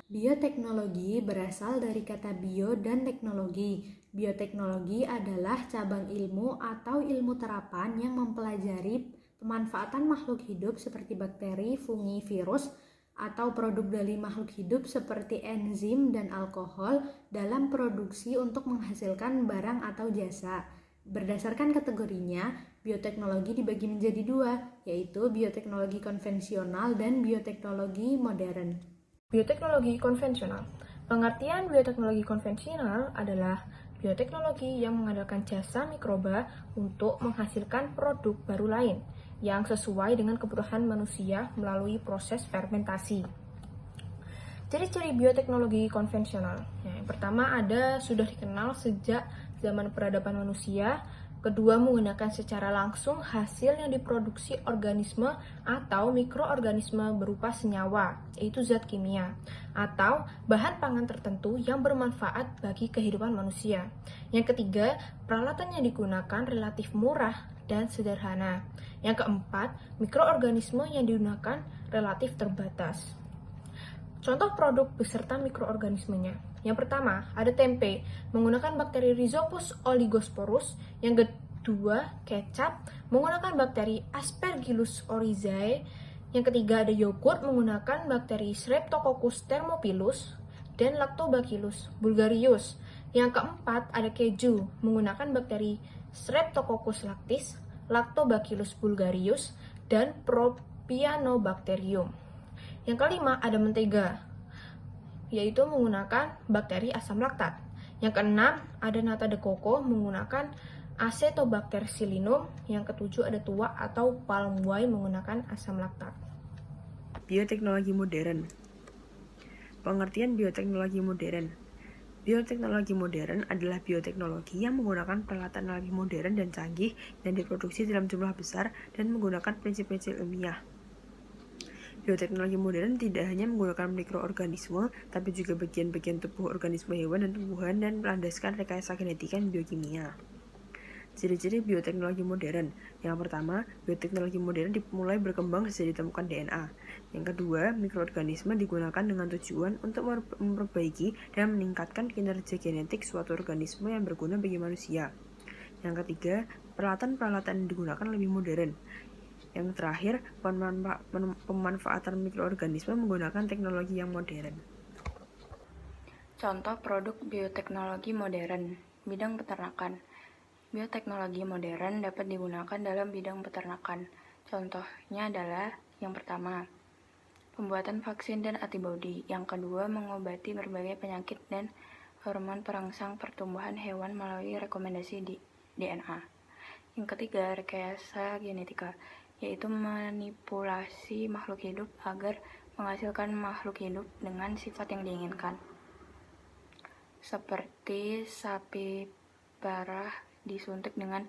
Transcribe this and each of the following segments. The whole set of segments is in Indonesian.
Bioteknologi berasal dari kata bio dan teknologi. Bioteknologi adalah cabang ilmu atau ilmu terapan yang mempelajari pemanfaatan makhluk hidup seperti bakteri, fungi, virus, atau produk dari makhluk hidup seperti enzim dan alkohol dalam produksi untuk menghasilkan barang atau jasa. Berdasarkan kategorinya, bioteknologi dibagi menjadi dua, yaitu bioteknologi konvensional dan bioteknologi modern. Bioteknologi konvensional. Pengertian bioteknologi konvensional adalah bioteknologi yang mengandalkan jasa mikroba untuk menghasilkan produk baru lain yang sesuai dengan kebutuhan manusia melalui proses fermentasi. Ciri-ciri bioteknologi konvensional. Yang pertama sudah dikenal sejak zaman peradaban manusia. Kedua, menggunakan secara langsung hasil yang diproduksi organisme atau mikroorganisme berupa senyawa, yaitu zat kimia, atau bahan pangan tertentu yang bermanfaat bagi kehidupan manusia. Yang ketiga, peralatan yang digunakan relatif murah dan sederhana. Yang keempat, mikroorganisme yang digunakan relatif terbatas. Contoh produk beserta mikroorganismenya. Yang pertama, ada tempe menggunakan bakteri Rhizopus oligosporus. Yang kedua, kecap menggunakan bakteri Aspergillus oryzae. Yang ketiga, ada yogurt menggunakan bakteri Streptococcus thermophilus dan Lactobacillus bulgarius. Yang keempat, ada keju menggunakan bakteri Streptococcus lactis, Lactobacillus bulgarius, dan Propionibacterium. Yang kelima, ada mentega, yaitu menggunakan bakteri asam laktat. Yang keenam, ada nata de coco menggunakan Acetobacter psyllinum. Yang ketujuh, ada tuak atau palm wine menggunakan asam laktat. Bioteknologi modern. Pengertian bioteknologi modern. Bioteknologi modern adalah bioteknologi yang menggunakan peralatan lebih modern dan canggih dan diproduksi dalam jumlah besar dan menggunakan prinsip-prinsip ilmiah. Bioteknologi modern tidak hanya menggunakan mikroorganisme, tapi juga bagian-bagian tubuh organisme hewan dan tumbuhan dan melandaskan rekayasa genetika dan biokimia. Ciri-ciri bioteknologi modern. Yang pertama, bioteknologi modern dimulai berkembang sejak ditemukan DNA. Yang kedua, mikroorganisme digunakan dengan tujuan untuk memperbaiki dan meningkatkan kinerja genetik suatu organisme yang berguna bagi manusia. Yang ketiga, peralatan-peralatan yang digunakan lebih modern. Yang terakhir, pemanfaatan mikroorganisme menggunakan teknologi yang modern. Contoh produk bioteknologi modern, bidang peternakan. Bioteknologi modern dapat digunakan dalam bidang peternakan. Contohnya adalah yang pertama, pembuatan vaksin dan antibodi. Yang kedua, mengobati berbagai penyakit dan hormon perangsang pertumbuhan hewan melalui rekomendasi DNA. Yang ketiga, rekayasa genetika, yaitu manipulasi makhluk hidup agar menghasilkan makhluk hidup dengan sifat yang diinginkan. Seperti sapi parah disuntik dengan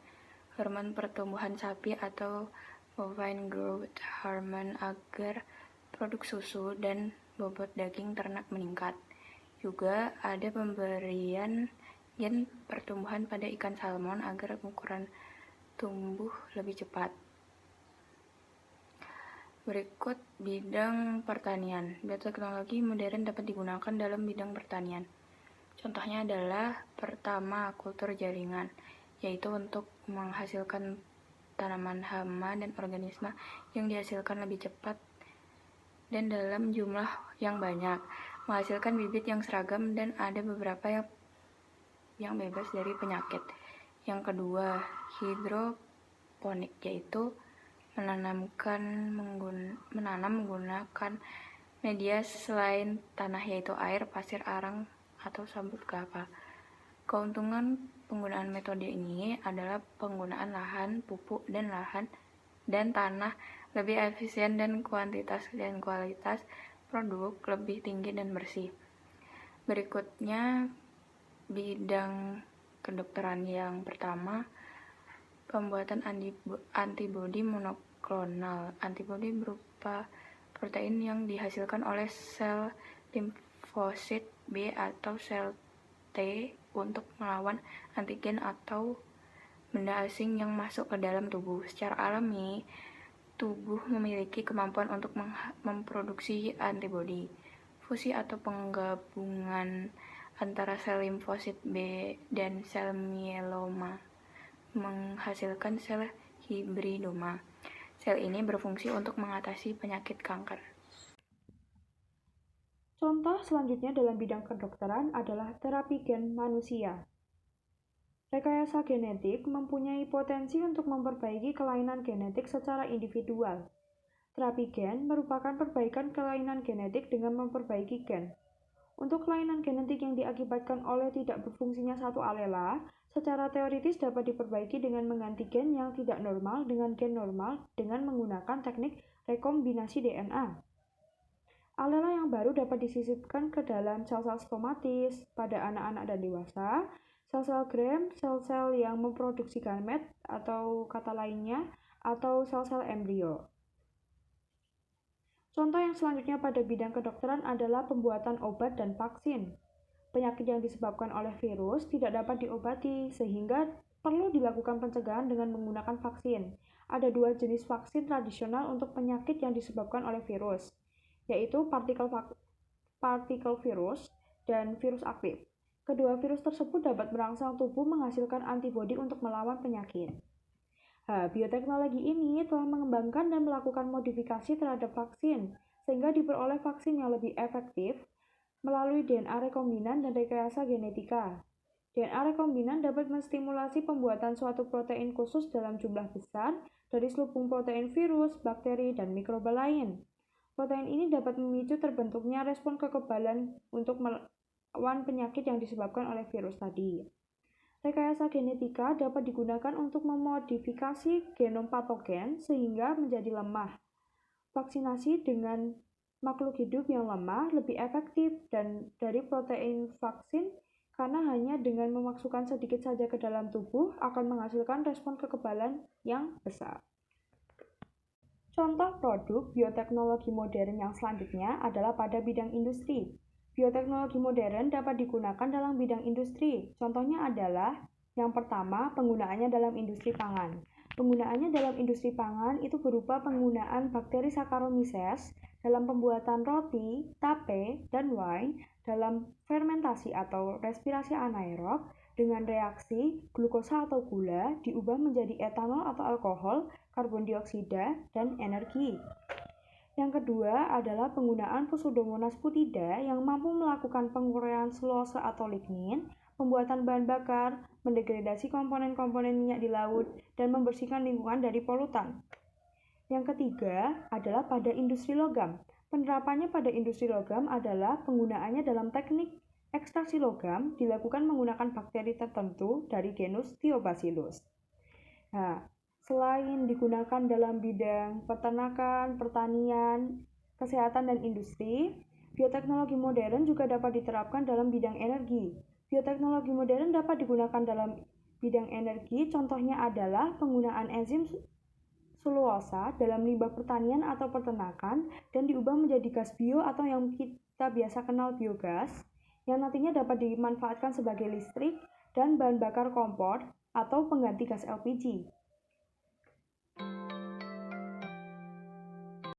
hormon pertumbuhan sapi atau bovine growth hormone agar produk susu dan bobot daging ternak meningkat. Juga ada pemberian gen pertumbuhan pada ikan salmon agar ukuran tumbuh lebih cepat. Berikut bidang pertanian. Bioteknologi modern dapat digunakan dalam bidang pertanian. Contohnya adalah pertama, kultur jaringan, yaitu untuk menghasilkan tanaman hama dan organisme yang dihasilkan lebih cepat dan dalam jumlah yang banyak, menghasilkan bibit yang seragam dan ada beberapa yang bebas dari penyakit. Yang kedua, hidroponik, yaitu menanam menggunakan media selain tanah, yaitu air, pasir, arang, atau sabut kelapa. Keuntungan penggunaan metode ini adalah penggunaan lahan, pupuk, dan tanah lebih efisien dan kuantitas dan kualitas produk lebih tinggi dan bersih. Berikutnya, bidang kedokteran. Yang pertama, pembuatan antibodi monoklonal. Antibodi berupa protein yang dihasilkan oleh sel limfosit B atau sel T untuk melawan antigen atau benda asing yang masuk ke dalam tubuh. Secara alami, tubuh memiliki kemampuan untuk memproduksi antibodi. Fusi atau penggabungan antara sel limfosit B dan sel mieloma menghasilkan sel hibridoma. Sel ini berfungsi untuk mengatasi penyakit kanker. Contoh selanjutnya dalam bidang kedokteran adalah terapi gen manusia. Rekayasa genetik mempunyai potensi untuk memperbaiki kelainan genetik secara individual. Terapi gen merupakan perbaikan kelainan genetik dengan memperbaiki gen. Untuk kelainan genetik yang diakibatkan oleh tidak berfungsinya satu alela, secara teoritis dapat diperbaiki dengan mengganti gen yang tidak normal dengan gen normal dengan menggunakan teknik rekombinasi DNA. Alela yang baru dapat disisipkan ke dalam sel-sel spermatis pada anak-anak dan dewasa, sel-sel Gram, sel-sel yang memproduksi gamet atau kata lainnya, atau sel-sel embrio. Contoh yang selanjutnya pada bidang kedokteran adalah pembuatan obat dan vaksin. Penyakit yang disebabkan oleh virus tidak dapat diobati, sehingga perlu dilakukan pencegahan dengan menggunakan vaksin. Ada dua jenis vaksin tradisional untuk penyakit yang disebabkan oleh virus, yaitu partikel virus dan virus aktif. Kedua virus tersebut dapat merangsang tubuh menghasilkan antibodi untuk melawan penyakit. Bioteknologi ini telah mengembangkan dan melakukan modifikasi terhadap vaksin, sehingga diperoleh vaksin yang lebih efektif melalui DNA rekombinan dan rekayasa genetika. DNA rekombinan dapat menstimulasi pembuatan suatu protein khusus dalam jumlah besar dari selubung protein virus, bakteri, dan mikroba lain. Protein ini dapat memicu terbentuknya respon kekebalan untuk melawan penyakit yang disebabkan oleh virus tadi. Rekayasa genetika dapat digunakan untuk memodifikasi genom patogen sehingga menjadi lemah. Vaksinasi dengan makhluk hidup yang lemah lebih efektif dan dari protein vaksin karena hanya dengan memasukkan sedikit saja ke dalam tubuh akan menghasilkan respon kekebalan yang besar. Contoh produk bioteknologi modern yang selanjutnya adalah pada bidang industri. Bioteknologi modern dapat digunakan dalam bidang industri. Contohnya adalah yang pertama, penggunaannya dalam industri pangan. Penggunaannya dalam industri pangan itu berupa penggunaan bakteri Saccharomyces dalam pembuatan roti, tape, dan wine dalam fermentasi atau respirasi anaerob dengan reaksi glukosa atau gula diubah menjadi etanol atau alkohol, karbon dioksida, dan energi. Yang kedua adalah penggunaan Pseudomonas putida yang mampu melakukan penguraian selulose atau lignin, pembuatan bahan bakar, mendegradasi komponen-komponen minyak di laut, dan membersihkan lingkungan dari polutan. Yang ketiga adalah pada industri logam. Penerapannya pada industri logam adalah penggunaannya dalam teknik ekstraksi logam dilakukan menggunakan bakteri tertentu dari genus Thiobacillus. Selain digunakan dalam bidang peternakan, pertanian, kesehatan, dan industri, bioteknologi modern juga dapat diterapkan dalam bidang energi. Bioteknologi modern dapat digunakan dalam bidang energi, contohnya adalah penggunaan enzim selulosa dalam limbah pertanian atau peternakan dan diubah menjadi gas bio atau yang kita biasa kenal biogas, yang nantinya dapat dimanfaatkan sebagai listrik dan bahan bakar kompor atau pengganti gas LPG.